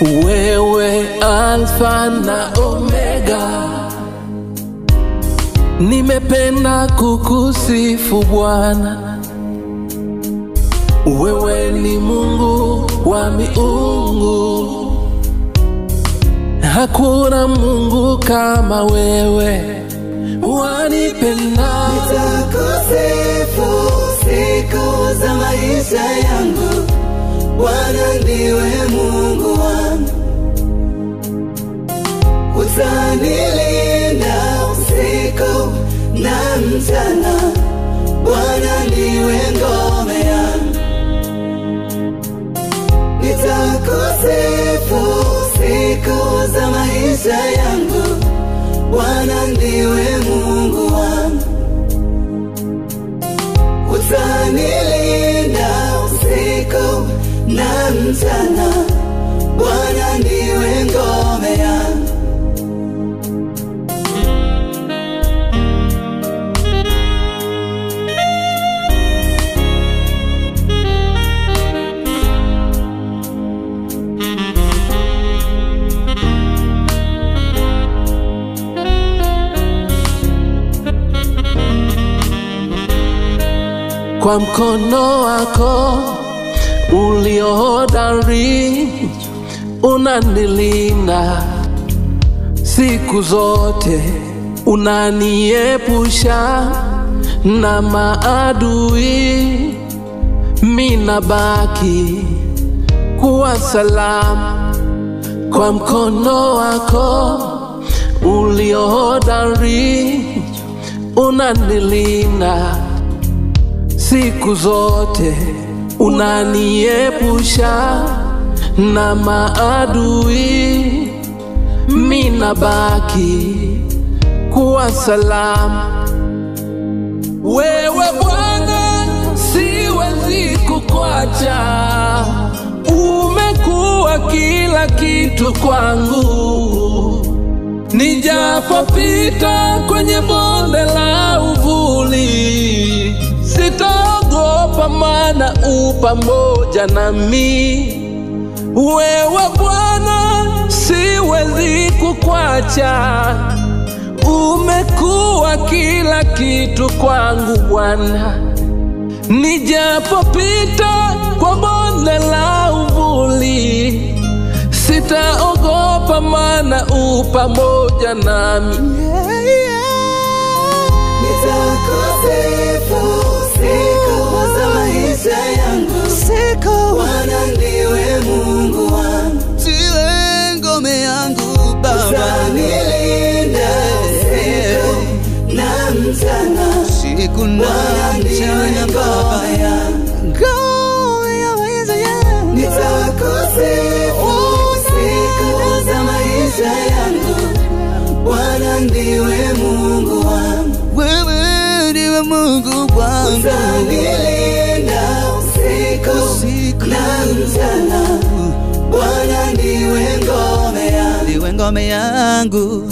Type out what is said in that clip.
Wewe Alfa na Omega, nimependa kukusifu Bwana. Wewe ni Mungu wa miungu, hakuna Mungu kama wewe. Wanipenda, nitakusifu siku za maisha yangu. Bwana ndiwe Mungu wangu, utanilinda usiku na mchana. Bwana ndiwe ngome yangu, nitakusifu siku za maisha yangu. Bwana ndiwe Mungu wangu, utanilinda usiku na mchana. Bwana ndiwe ngome yangu. kwa mkono wako uliohodari unanilinda siku zote, unaniepusha na maadui. Mina baki kuwa salama kwa mkono wako uliohodari, unanilinda siku zote, unaniepusha na maadui. Mina baki kuwa salama. Wewe Bwana, siwezi kukuacha, umekuwa kila kitu kwangu. Nijapopita kwenye bonde la uvuli, sitaogopa maana u pamoja nami. Wewe Bwana, siwezi kukuacha, umekuwa kila kitu kwangu Bwana. Nijapopita kwa bonde la uvuli, sitaogopa maana u pamoja nami. Nitakusifu siku za maisha yangu. Bwana ndiwe Mungu wangu, ndiwe ngome yangu Baba. utanilinda usiku na mchana. Siku na mchana Baba, ngome ya maisha yangu. Nitakusifu siku za maisha yangu. Bwana ndiwe Mungu wangu, wewe ndiwe Mungu wangu. utanilinda usiku na mchana. Bwana ndiwe ngome yangu, ndiwe ngome yangu.